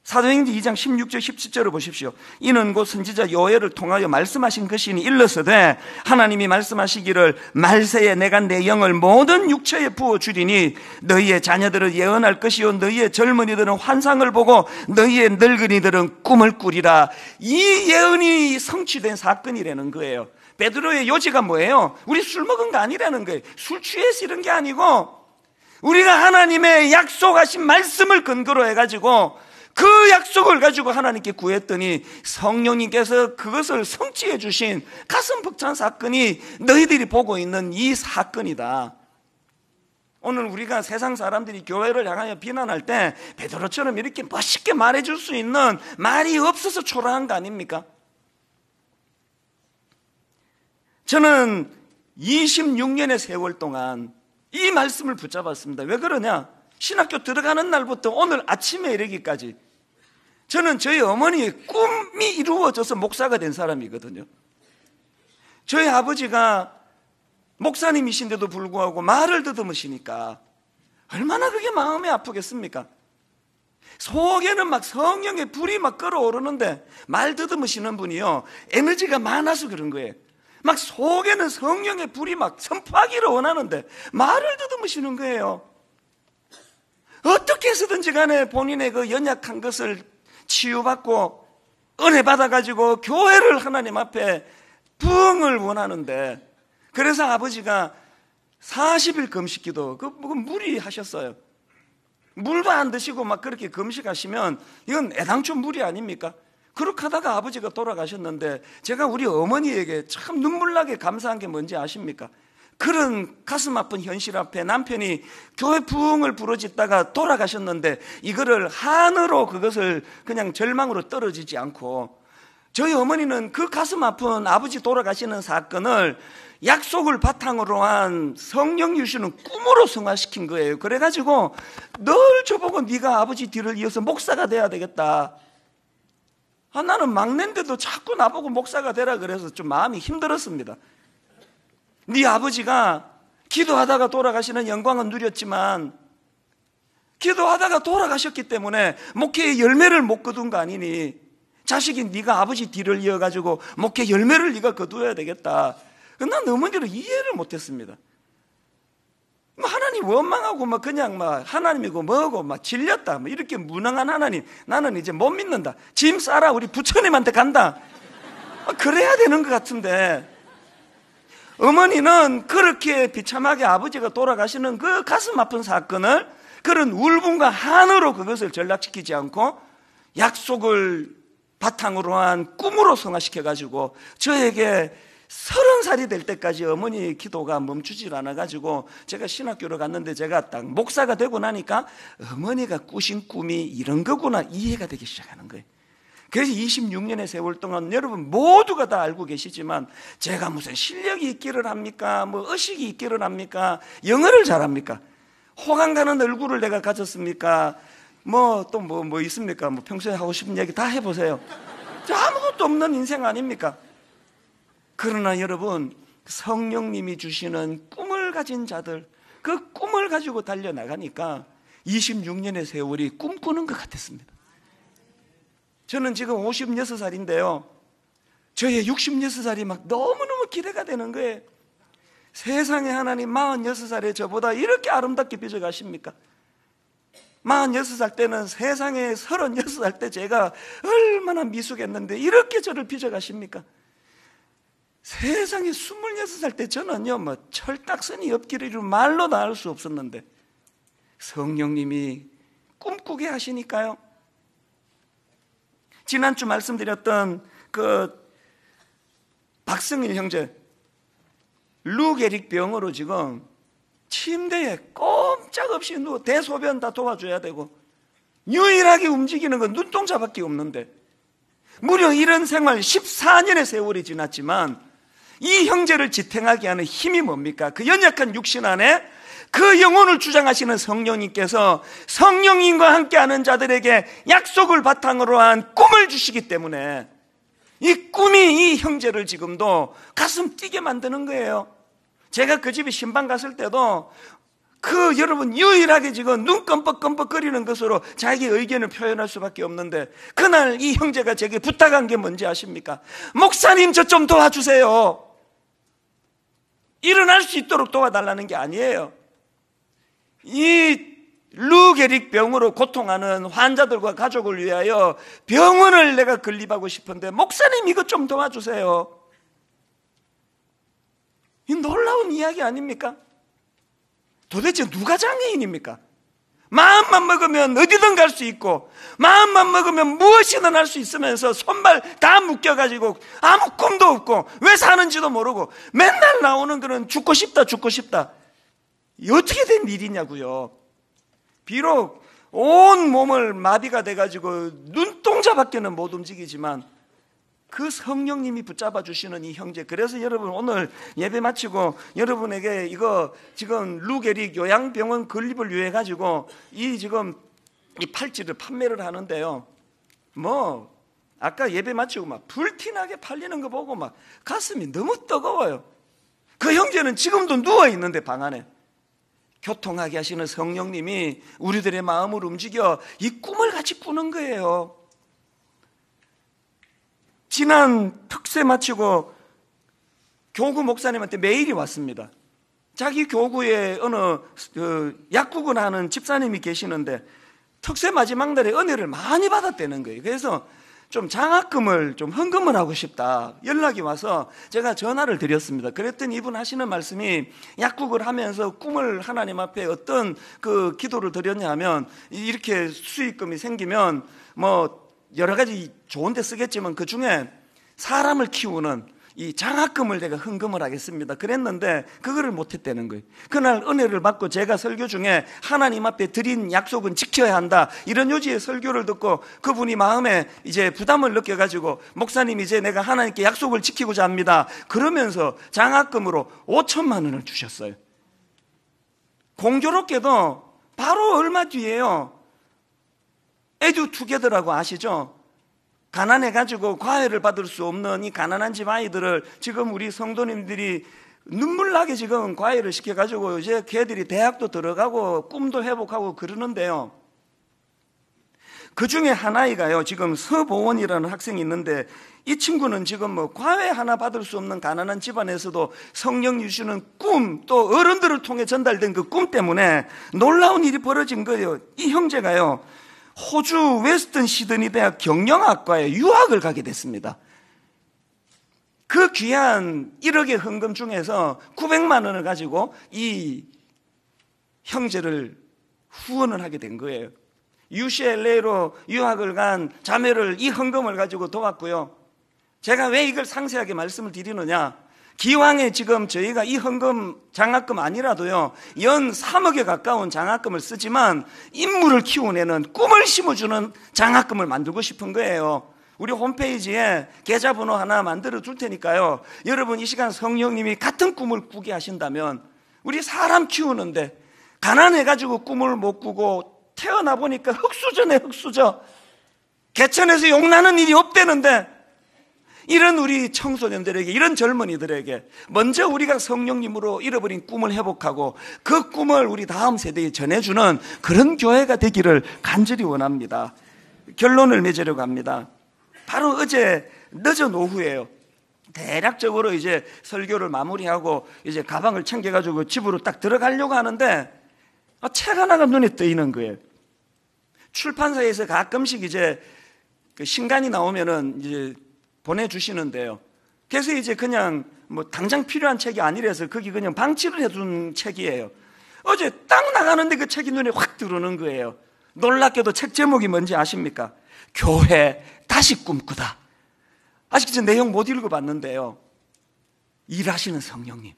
사도행전 2장 16절 17절을 보십시오. 이는 곧 선지자 요엘을 통하여 말씀하신 것이니 일러서되 하나님이 말씀하시기를 말세에 내가 내 영을 모든 육체에 부어주리니 너희의 자녀들은 예언할 것이요 너희의 젊은이들은 환상을 보고 너희의 늙은이들은 꿈을 꾸리라. 이 예언이 성취된 사건이라는 거예요. 베드로의 요지가 뭐예요? 우리 술 먹은 거 아니라는 거예요. 술 취해서 이런 게 아니고 우리가 하나님의 약속하신 말씀을 근거로 해가지고 그 약속을 가지고 하나님께 구했더니 성령님께서 그것을 성취해 주신 가슴 벅찬 사건이 너희들이 보고 있는 이 사건이다. 오늘 우리가 세상 사람들이 교회를 향하여 비난할 때 베드로처럼 이렇게 멋있게 말해줄 수 있는 말이 없어서 초라한 거 아닙니까? 저는 26년의 세월 동안 이 말씀을 붙잡았습니다. 왜 그러냐? 신학교 들어가는 날부터 오늘 아침에 이르기까지 저는 저희 어머니의 꿈이 이루어져서 목사가 된 사람이거든요. 저희 아버지가 목사님이신데도 불구하고 말을 더듬으시니까 얼마나 그게 마음이 아프겠습니까? 속에는 막 성령의 불이 막 끓어오르는데 말 더듬으시는 분이요, 에너지가 많아서 그런 거예요. 막 속에는 성령의 불이 막 선포하기를 원하는데 말을 더듬으시는 거예요. 어떻게 해서든지 간에 본인의 그 연약한 것을 치유받고 은혜 받아가지고 교회를 하나님 앞에 부흥을 원하는데, 그래서 아버지가 40일 금식기도 무리하셨어요. 물도 안 드시고 막 그렇게 금식하시면 이건 애당초 무리 아닙니까? 그렇게 하다가 아버지가 돌아가셨는데 제가 우리 어머니에게 참 눈물나게 감사한 게 뭔지 아십니까? 그런 가슴 아픈 현실 앞에 남편이 교회 부흥을 부르짖다가 돌아가셨는데 이거를 한으로 그것을 그냥 절망으로 떨어지지 않고, 저희 어머니는 그 가슴 아픈 아버지 돌아가시는 사건을 약속을 바탕으로 한 성령 주시는 꿈으로 승화시킨 거예요. 그래가지고 늘 저보고 네가 아버지 뒤를 이어서 목사가 돼야 되겠다. 나는 막내인데도 자꾸 나보고 목사가 되라 그래서 좀 마음이 힘들었습니다. 네 아버지가 기도하다가 돌아가시는 영광은 누렸지만 기도하다가 돌아가셨기 때문에 목회의 열매를 못 거둔 거 아니니 자식이 네가 아버지 뒤를 이어가지고 목회 열매를 네가 거두어야 되겠다. 난 어머니를 이해를 못했습니다. 하나님 원망하고 막 그냥 막 하나님이고 뭐고 막 질렸다 뭐 이렇게 무능한 하나님 나는 이제 못 믿는다. 짐 싸라 우리 부처님한테 간다. 그래야 되는 것 같은데 어머니는 그렇게 비참하게 아버지가 돌아가시는 그 가슴 아픈 사건을 그런 울분과 한으로 그것을 전락시키지 않고 약속을 바탕으로 한 꿈으로 성화시켜가지고 저에게 30살이 될 때까지 어머니의 기도가 멈추질 않아가지고 제가 신학교를 갔는데 제가 딱 목사가 되고 나니까 어머니가 꾸신 꿈이 이런 거구나 이해가 되기 시작하는 거예요. 그래서 26년의 세월 동안 여러분 모두가 다 알고 계시지만 제가 무슨 실력이 있기를 합니까? 뭐 의식이 있기를 합니까? 영어를 잘합니까? 호감 가는 얼굴을 내가 가졌습니까? 뭐 또 뭐 있습니까? 뭐 평소에 하고 싶은 얘기 다 해보세요. 아무것도 없는 인생 아닙니까? 그러나 여러분 성령님이 주시는 꿈을 가진 자들, 그 꿈을 가지고 달려나가니까 26년의 세월이 꿈꾸는 것 같았습니다. 저는 지금 56살인데요 저의 66살이 막 너무너무 기대가 되는 거예요. 세상에 하나님 46살에 저보다 이렇게 아름답게 빚어가십니까? 46살 때는 세상에 36살 때 제가 얼마나 미숙했는데 이렇게 저를 빚어가십니까? 세상에 26살 때 저는요 뭐 철딱선이 옆길을 말로 다 알 수 없었는데 성령님이 꿈꾸게 하시니까요. 지난주 말씀드렸던 그 박승일 형제 루게릭 병으로 지금 침대에 꼼짝없이 누워 대소변 다 도와줘야 되고 유일하게 움직이는 건 눈동자밖에 없는데 무려 이런 생활 14년의 세월이 지났지만 이 형제를 지탱하게 하는 힘이 뭡니까? 그 연약한 육신 안에 그 영혼을 주장하시는 성령님께서 성령님과 함께하는 자들에게 약속을 바탕으로 한 꿈을 주시기 때문에 이 꿈이 이 형제를 지금도 가슴 뛰게 만드는 거예요. 제가 그 집에 신방 갔을 때도 그 여러분 유일하게 지금 눈 껌뻑껌뻑거리는 것으로 자기 의견을 표현할 수밖에 없는데 그날 이 형제가 제게 부탁한 게 뭔지 아십니까? 목사님 저 좀 도와주세요. 일어날 수 있도록 도와달라는 게 아니에요. 이 루게릭 병으로 고통하는 환자들과 가족을 위하여 병원을 내가 건립하고 싶은데 목사님 이것 좀 도와주세요. 이 놀라운 이야기 아닙니까? 도대체 누가 장애인입니까? 마음만 먹으면 어디든 갈 수 있고 마음만 먹으면 무엇이든 할 수 있으면서 손발 다 묶여가지고 아무 꿈도 없고 왜 사는지도 모르고 맨날 나오는 그런 죽고 싶다 죽고 싶다. 어떻게 된 일이냐고요. 비록 온 몸을 마비가 돼가지고 눈동자밖에는 못 움직이지만 그 성령님이 붙잡아 주시는 이 형제. 그래서 여러분 오늘 예배 마치고 여러분에게 이거 지금 루게릭 요양병원 건립을 위해 가지고 이 지금 이 팔찌를 판매를 하는데요. 뭐 아까 예배 마치고 막 불티나게 팔리는 거 보고 막 가슴이 너무 뜨거워요. 그 형제는 지금도 누워 있는데 방 안에 교통하게 하시는 성령님이 우리들의 마음을 움직여 이 꿈을 같이 꾸는 거예요. 지난 특세 마치고 교구 목사님한테 메일이 왔습니다. 자기 교구에 어느 약국을 하는 집사님이 계시는데 특세 마지막 날에 은혜를 많이 받았다는 거예요. 그래서 좀 장학금을 좀 헌금을 하고 싶다 연락이 와서 제가 전화를 드렸습니다. 그랬더니 이분 하시는 말씀이 약국을 하면서 꿈을 하나님 앞에 어떤 그 기도를 드렸냐 하면 이렇게 수익금이 생기면 뭐 여러 가지 좋은 데 쓰겠지만 그 중에 사람을 키우는 이 장학금을 내가 헌금을 하겠습니다. 그랬는데 그거를 못했다는 거예요. 그날 은혜를 받고 제가 설교 중에 하나님 앞에 드린 약속은 지켜야 한다 이런 요지의 설교를 듣고 그분이 마음에 이제 부담을 느껴가지고 목사님 이제 내가 하나님께 약속을 지키고자 합니다. 그러면서 장학금으로 5천만 원을 주셨어요. 공교롭게도 바로 얼마 뒤에요. 에듀투게더라고 아시죠? 가난해가지고 과외를 받을 수 없는 이 가난한 집 아이들을 지금 우리 성도님들이 눈물나게 지금 과외를 시켜가지고 이제 걔들이 대학도 들어가고 꿈도 회복하고 그러는데요. 그 중에 한 아이가요, 지금 서보원이라는 학생이 있는데 이 친구는 지금 뭐 과외 하나 받을 수 없는 가난한 집안에서도 성령 주시는 꿈, 또 어른들을 통해 전달된 그 꿈 때문에 놀라운 일이 벌어진 거예요. 이 형제가요, 호주 웨스턴 시드니 대학 경영학과에 유학을 가게 됐습니다. 그 귀한 1억의 헌금 중에서 900만 원을 가지고 이 형제를 후원을 하게 된 거예요. UCLA로 유학을 간 자매를 이 헌금을 가지고 도왔고요. 제가 왜 이걸 상세하게 말씀을 드리느냐, 기왕에 지금 저희가 이 헌금 장학금 아니라도요 연 3억에 가까운 장학금을 쓰지만 인물을 키워내는 꿈을 심어주는 장학금을 만들고 싶은 거예요. 우리 홈페이지에 계좌번호 하나 만들어 줄 테니까요, 여러분 이 시간 성령님이 같은 꿈을 꾸게 하신다면, 우리 사람 키우는데 가난해가지고 꿈을 못 꾸고 태어나 보니까 흙수저네 흙수저, 개천에서 용나는 일이 없대는데 이런 우리 청소년들에게, 이런 젊은이들에게 먼저 우리가 성령님으로 잃어버린 꿈을 회복하고 그 꿈을 우리 다음 세대에 전해주는 그런 교회가 되기를 간절히 원합니다. 결론을 맺으려고 합니다. 바로 어제 늦은 오후에요. 대략적으로 이제 설교를 마무리하고 이제 가방을 챙겨가지고 집으로 딱 들어가려고 하는데 책 하나가 눈에 띄는 거예요. 출판사에서 가끔씩 이제 그 신간이 나오면은 이제 보내주시는데요. 그래서 이제 그냥 뭐 당장 필요한 책이 아니라서 거기 그냥 방치를 해둔 책이에요. 어제 딱 나가는데 그 책이 눈에 확 들어오는 거예요. 놀랍게도 책 제목이 뭔지 아십니까? 교회 다시 꿈꾸다. 아직 저 내용 못 읽어봤는데요. 일하시는 성령님,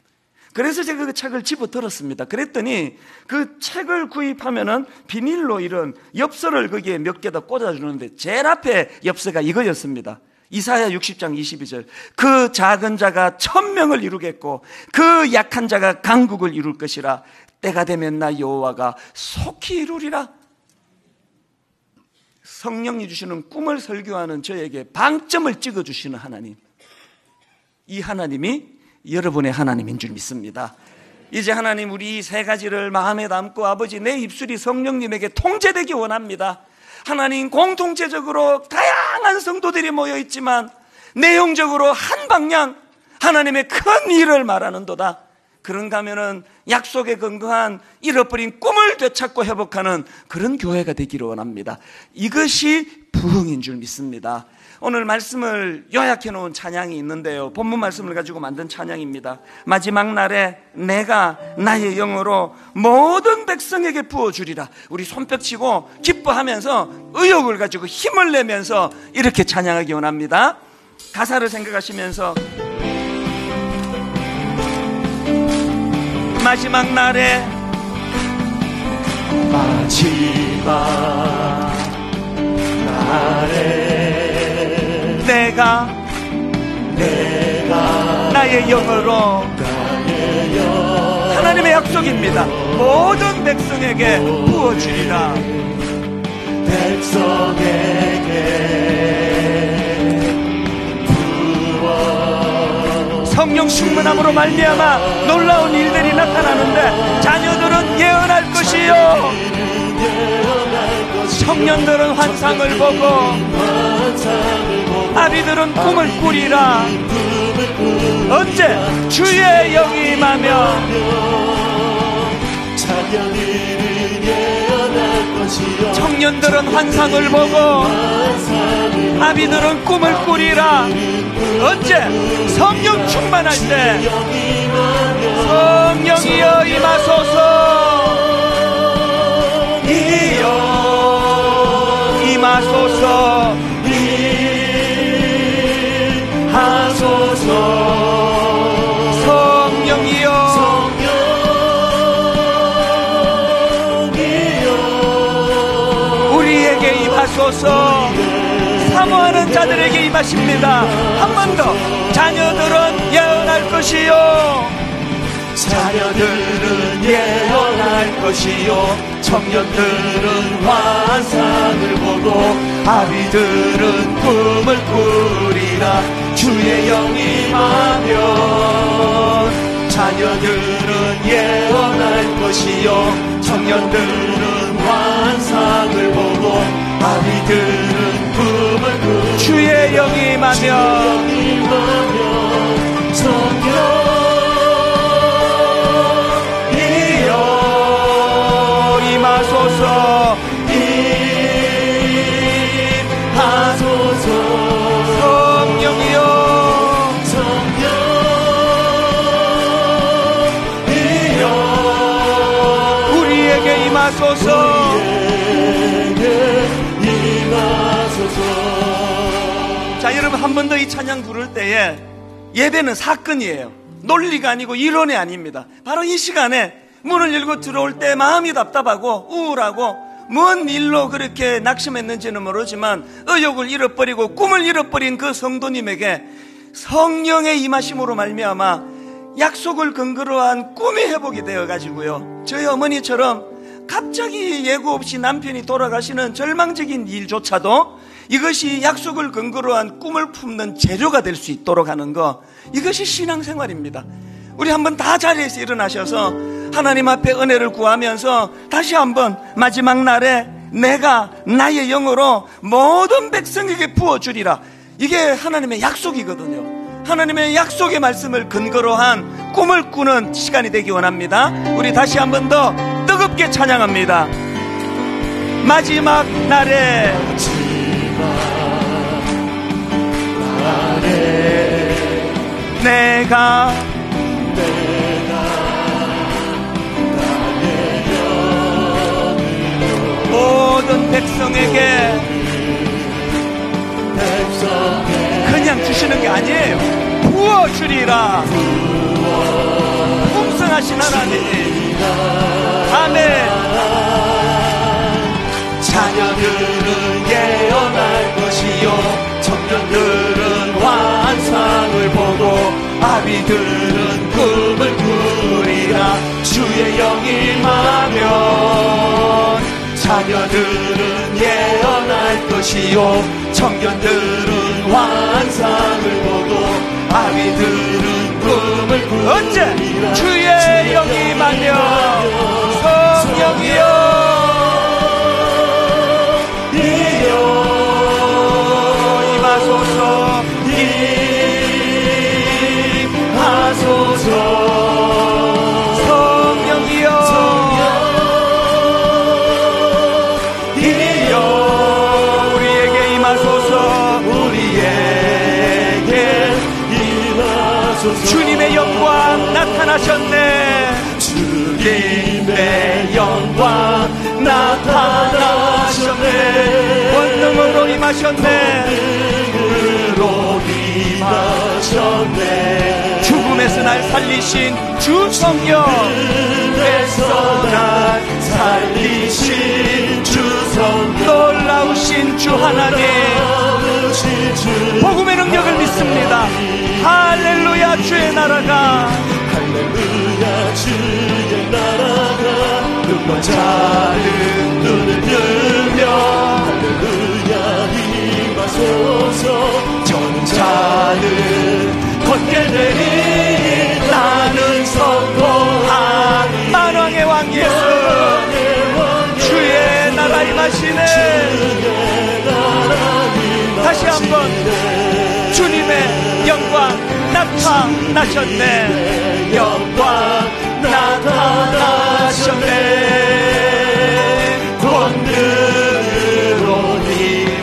그래서 제가 그 책을 집어들었습니다. 그랬더니 그 책을 구입하면은 비닐로 이런 엽서를 거기에 몇 개다 꽂아주는데 제일 앞에 엽서가 이거였습니다. 이사야 60장 22절. 그 작은 자가 1000명을 이루겠고 그 약한 자가 강국을 이룰 것이라. 때가 되면 나 여호와가 속히 이루리라. 성령이 주시는 꿈을 설교하는 저에게 방점을 찍어주시는 하나님, 이 하나님이 여러분의 하나님인 줄 믿습니다. 이제 하나님, 우리 이 세 가지를 마음에 담고 아버지, 내 입술이 성령님에게 통제되기 원합니다. 하나님, 공통체적으로 다양한 성도들이 모여있지만 내용적으로 한 방향 하나님의 큰 일을 말하는도다. 그런가 하면은 약속에 근거한 잃어버린 꿈을 되찾고 회복하는 그런 교회가 되기를 원합니다. 이것이 부흥인 줄 믿습니다. 오늘 말씀을 요약해 놓은 찬양이 있는데요, 본문 말씀을 가지고 만든 찬양입니다. 마지막 날에 내가 나의 영으로 모든 백성에게 부어주리라. 우리 손뼉치고 기뻐하면서 의욕을 가지고 힘을 내면서 이렇게 찬양하기 원합니다. 가사를 생각하시면서 마지막 날에 내가 나의 영으로 하나님의 약속입니다. 모든 백성에게 부어주리라. 성령 충만함으로 말미암아 놀라운 일들이 나타나는데 자녀들은 예언할 것이요, 청년들은 환상을 보고 아비들은 꿈을 꾸리라. 언제? 주의 영이 임하며 청년들은 환상을 보고 아비들은 꿈을 꾸리라. 언제? 성령 충만할 때. 성령이여 임하소서, 이여 임하소서, 성령이여 우리에게 임하소서. 사모하는 자들에게 임하십니다. 한 번 더. 자녀들은 예언할 것이요, 자녀들은 예언할 것이요, 청년들은 환상을 보고 아비들은 꿈을 꾸리라. 주의 영이 임하면 자녀들은 예언할 것이요, 청년들은 환상을 보고 아비들은 꿈을 꾸리라. 주의 영이 임하면 성령이여 임하소서, 임하소서. 성령이여 우리에게 임하소서. 자, 여러분, 한 번 더 이 찬양 부를 때에 예배는 사건이에요. 논리가 아니고 이론이 아닙니다. 바로 이 시간에 문을 열고 들어올 때 마음이 답답하고 우울하고 뭔 일로 그렇게 낙심했는지는 모르지만 의욕을 잃어버리고 꿈을 잃어버린 그 성도님에게 성령의 임하심으로 말미암아 약속을 근거로 한 꿈이 회복이 되어가지고요, 저희 어머니처럼 갑자기 예고 없이 남편이 돌아가시는 절망적인 일조차도 이것이 약속을 근거로 한 꿈을 품는 재료가 될 수 있도록 하는 것, 이것이 신앙생활입니다. 우리 한번 다 자리에서 일어나셔서 하나님 앞에 은혜를 구하면서 다시 한번 마지막 날에 내가 나의 영으로 모든 백성에게 부어주리라. 이게 하나님의 약속이거든요. 하나님의 약속의 말씀을 근거로 한 꿈을 꾸는 시간이 되기 원합니다. 우리 다시 한번 더 뜨겁게 찬양합니다. 마지막 날에 내가 모든 백성에게 그냥 주시는 게 아니에요. 부어주리라. 전능하신 하나님, 아멘. 자녀들은 예언할 것이요 청년들은 환상을 보고 아비들은 꿈을 꾸리라. 주의 영이 임하면 자녀들은 예언할 것이요 청년들은 환상을 보고 아비들은 꿈을 꾸리라. 언제? 주의 영이 임하면 성령이여 임하소서, 임하소서. 성령이여 우리에게 임하소서, 우리에게 임하소서. 주님의 영광 나타나셨네. 주님의 영광 나타나셨네. 권능으로 임하셨네. 권능으로 임하셨네. 죽음에서 날 살리신 주 성령, 죽음에서 날 살리신 주 성령, 놀라우신 주 하나님, 놀라우신 주 복음의 능력을 믿습니다. 할렐루야. 주의 나라가, 할렐루야. 주의 나라가 눈먼 자는 눈을 뜨며 할렐루야 임하소서. 저는 자는 걷게 되니 나는 선포하니 만왕의 왕 예수, 주의 나라 임하시네. 다시 한번 주님의 영광 나타나셨네. 영광 나타나셨네. 권능으로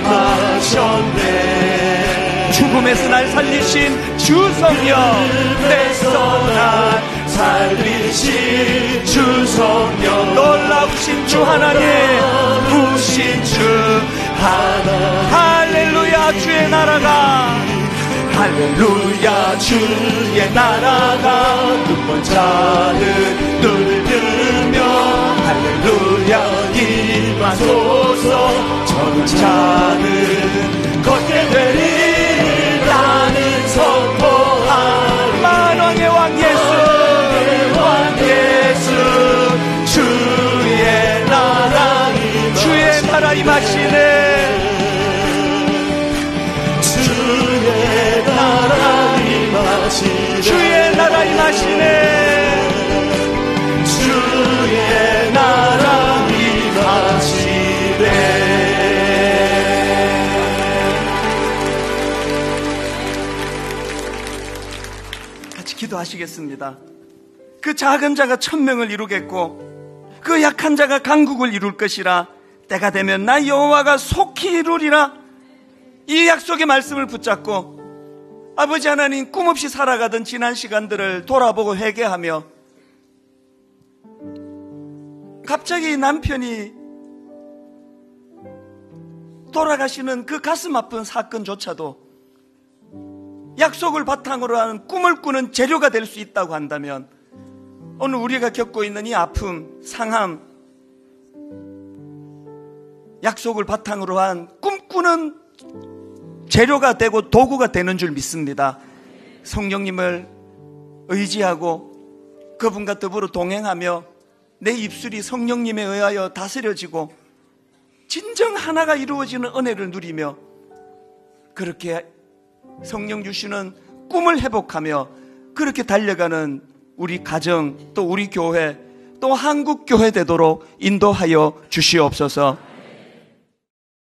임하셨네. 죽음에서 날 살리신 주 성령, 죽음에서 날 살리신 주 성령, 놀라우신 주 하나님, 놀라우신 주 하나님. 할렐루야. 주의 나라가, 할렐루야. 주의 나라가 눈먼 자는 눈을 뜨며 할렐루야 임하소서. 저는 자는 걷게 되리 나는 선포하리. 만왕의 왕 예수, 왕 예수. 주의 나라 주의 나라 임하시네. 주의 나라 임하시네. 주의 나라 임하시네. 주의 나라 임하시네. 같이 기도하시겠습니다. 그 작은 자가 1000명을 이루겠고 그 약한 자가 강국을 이룰 것이라. 때가 되면 나 여호와가 속히 이루리라. 이 약속의 말씀을 붙잡고 아버지 하나님, 꿈없이 살아가던 지난 시간들을 돌아보고 회개하며 갑자기 남편이 돌아가시는 그 가슴 아픈 사건조차도 약속을 바탕으로 하는 꿈을 꾸는 재료가 될 수 있다고 한다면, 오늘 우리가 겪고 있는 이 아픔, 상함, 약속을 바탕으로 한 꿈꾸는 재료가 되고 도구가 되는 줄 믿습니다. 성령님을 의지하고 그분과 더불어 동행하며 내 입술이 성령님에 의하여 다스려지고 진정 하나가 이루어지는 은혜를 누리며 그렇게 성령 주시는 꿈을 회복하며 그렇게 달려가는 우리 가정, 또 우리 교회, 또 한국 교회 되도록 인도하여 주시옵소서.